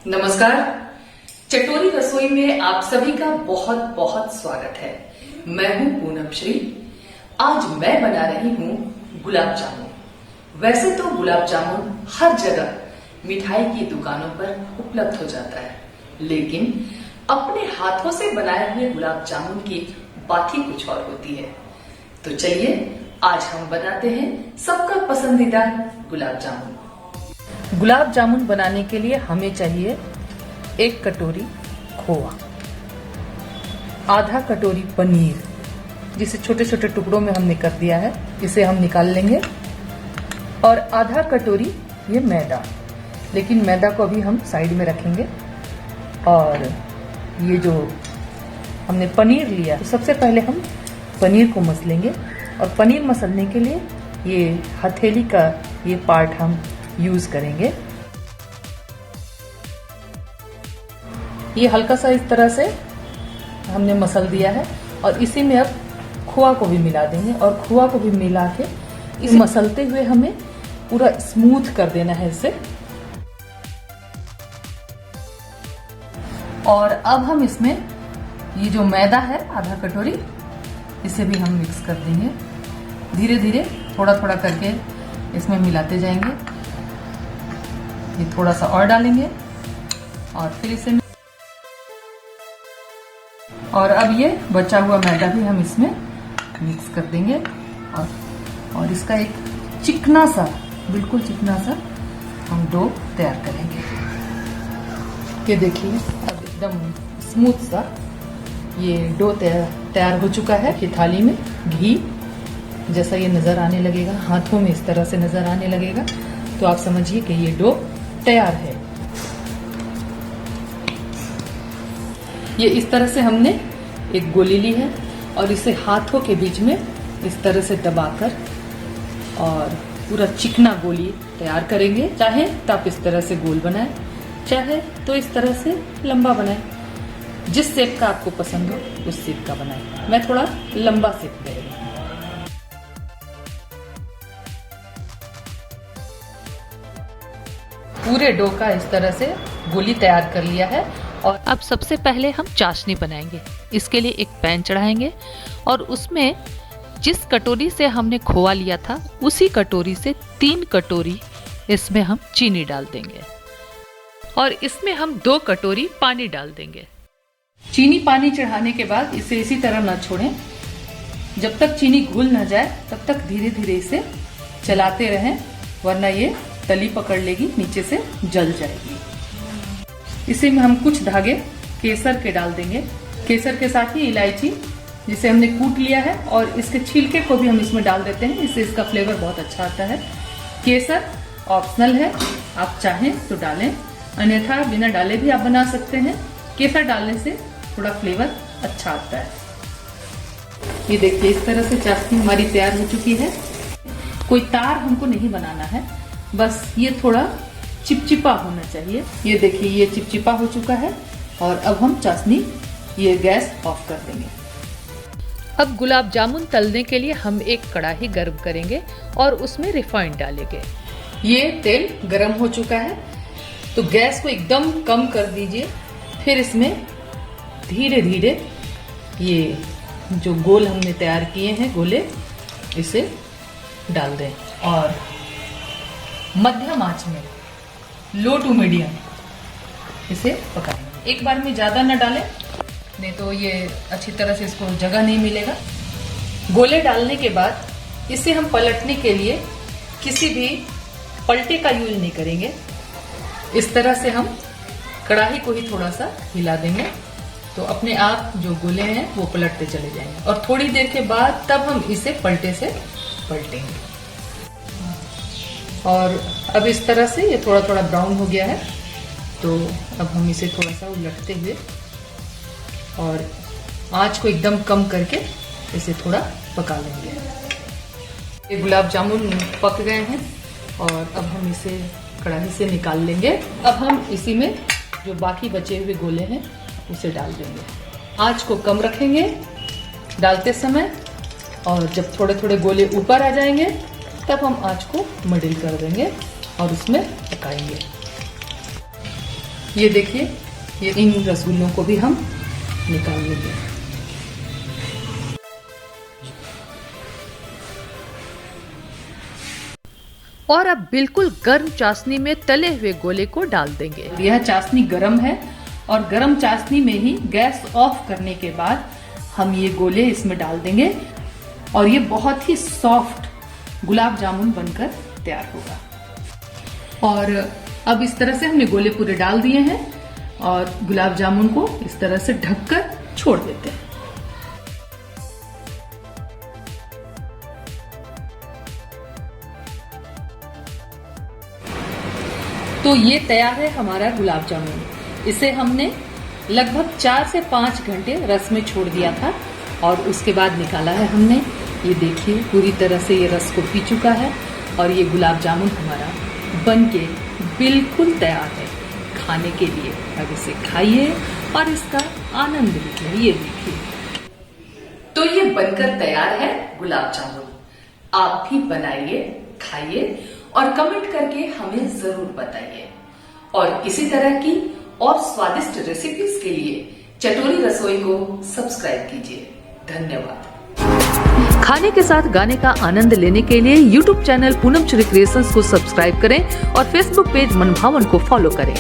नमस्कार। चटोरी रसोई में आप सभी का बहुत बहुत स्वागत है। मैं हूं पूनम श्री। आज मैं बना रही हूं गुलाब जामुन। वैसे तो गुलाब जामुन हर जगह मिठाई की दुकानों पर उपलब्ध हो जाता है, लेकिन अपने हाथों से बनाए हुए गुलाब जामुन की बात ही कुछ और होती है। तो चलिए आज हम बनाते हैं सबका पसंदीदा गुलाब जामुन। गुलाब जामुन बनाने के लिए हमें चाहिए 1 कटोरी खोआ, आधा कटोरी पनीर जिसे छोटे छोटे टुकड़ों में हमने कर दिया है, इसे हम निकाल लेंगे, और आधा कटोरी ये मैदा, लेकिन मैदा को अभी हम साइड में रखेंगे। और ये जो हमने पनीर लिया, तो सबसे पहले हम पनीर को मसलेंगे, और पनीर मसलने के लिए ये हथेली का ये पार्ट हम यूज करेंगे। ये हल्का सा इस तरह से हमने मसल दिया है, और इसी में अब खोआ को भी मिला देंगे, और खोआ को भी मिला के इस मसलते हुए हमें पूरा स्मूथ कर देना है इसे। और अब हम इसमें ये जो मैदा है आधा कटोरी, इसे भी हम मिक्स कर देंगे। धीरे धीरे थोड़ा थोड़ा करके इसमें मिलाते जाएंगे। ये थोड़ा सा और डालेंगे, और फिर इसे, और अब ये बचा हुआ मैदा भी हम इसमें मिक्स कर देंगे, और इसका एक चिकना सा, बिल्कुल चिकना सा हम डो तैयार करेंगे। ये देखिए अब एकदम स्मूथ सा ये डो तैयार हो चुका है। ये थाली में घी जैसा ये नजर आने लगेगा, हाथों में इस तरह से नजर आने लगेगा, तो आप समझिए कि ये डो तैयार है। ये इस तरह से हमने एक गोली ली है, और इसे हाथों के बीच में इस तरह से दबाकर और पूरा चिकना गोली तैयार करेंगे। चाहे तो आप इस तरह से गोल बनाएं, चाहे तो इस तरह से लंबा बनाएं, जिस शेप का आपको पसंद हो उस शेप का बनाएं। मैं थोड़ा लंबा शेप दे रही हूं। पूरे डो का इस तरह से गोली तैयार कर लिया है, और अब सबसे पहले हम चाशनी बनाएंगे। इसके लिए एक पैन चढ़ाएंगे, और उसमें जिस कटोरी से हमने खोआ लिया था उसी कटोरी से 3 कटोरी इसमें हम चीनी डाल देंगे, और इसमें हम 2 कटोरी पानी डाल देंगे। चीनी पानी चढ़ाने के बाद इसे इसी तरह ना छोड़ें। जब तक चीनी घुल ना जाए तब तक धीरे धीरे इसे चलाते रहें, वरना ये तली पकड़ लेगी, नीचे से जल जाएगी। इसी में हम कुछ धागे केसर के डाल देंगे। केसर के साथ ही इलायची जिसे हमने कूट लिया है, और इसके छिलके को भी हम इसमें डाल देते हैं, इससे इसका फ्लेवर बहुत अच्छा आता है। केसर ऑप्शनल है, आप चाहें तो डालें, अन्यथा बिना डाले भी आप बना सकते हैं। केसर डालने से थोड़ा फ्लेवर अच्छा आता है। ये देखिए इस तरह से चाशनी हमारी तैयार हो चुकी है। कोई तार हमको नहीं बनाना है, बस ये थोड़ा चिपचिपा होना चाहिए। ये देखिए ये चिपचिपा हो चुका है, और अब हम चाशनी ये गैस ऑफ कर देंगे। अब गुलाब जामुन तलने के लिए हम एक कढ़ाई गर्म करेंगे, और उसमें रिफाइंड डालेंगे। ये तेल गरम हो चुका है, तो गैस को एकदम कम कर दीजिए। फिर इसमें धीरे धीरे ये जो गोल हमने तैयार किए हैं गोले, इसे डाल दें, और मध्यम आंच में, लो टू मीडियम, इसे पकाएंगे। एक बार में ज्यादा न डालें, नहीं तो ये अच्छी तरह से इसको जगह नहीं मिलेगा। गोले डालने के बाद इसे हम पलटने के लिए किसी भी पलटे का यूज नहीं करेंगे। इस तरह से हम कढ़ाई को ही थोड़ा सा हिला देंगे, तो अपने आप जो गोले हैं वो पलटते चले जाएंगे, और थोड़ी देर के बाद तब हम इसे पलटे से पलटेंगे। और अब इस तरह से ये थोड़ा थोड़ा ब्राउन हो गया है, तो अब हम इसे थोड़ा सा उलटते हुए और आंच को एकदम कम करके इसे थोड़ा पका लेंगे। ये गुलाब जामुन पक गए हैं, और अब हम इसे कढ़ाई से निकाल लेंगे। अब हम इसी में जो बाकी बचे हुए गोले हैं उसे डाल देंगे। आंच को कम रखेंगे डालते समय, और जब थोड़े थोड़े गोले ऊपर आ जाएंगे तब हम आंच को मिडिल कर देंगे और उसमें पकाएंगे। ये देखिए, ये इन रसगुल्लों को भी हम निकाल लेंगे। और अब बिल्कुल गर्म चाशनी में तले हुए गोले को डाल देंगे। यह चाशनी गर्म है और गर्म चाशनी में ही गैस ऑफ करने के बाद हम ये गोले इसमें डाल देंगे और ये बहुत ही सॉफ्ट गुलाब जामुन बनकर तैयार होगा। और अब इस तरह से हमने गोले पूरे डाल दिए हैं और गुलाब जामुन को इस तरह से ढककर छोड़ देते हैं। तो ये तैयार है हमारा गुलाब जामुन। इसे हमने लगभग 4 से 5 घंटे रस में छोड़ दिया था और उसके बाद निकाला है हमने। ये देखिए, पूरी तरह से ये रस को पी चुका है और ये गुलाब जामुन हमारा बनके बिल्कुल तैयार है खाने के लिए। अब इसे खाइए और इसका आनंद लीजिए। ये देखिए, तो ये बनकर तैयार है गुलाब जामुन। आप भी बनाइए, खाइए और कमेंट करके हमें जरूर बताइए। और इसी तरह की और स्वादिष्ट रेसिपीज के लिए चटोरी रसोई को सब्सक्राइब कीजिए। धन्यवाद। खाने के साथ गाने का आनंद लेने के लिए YouTube channel Poonam Shri creations को सब्सक्राइब करें और Facebook पेज मनभावन को फॉलो करें।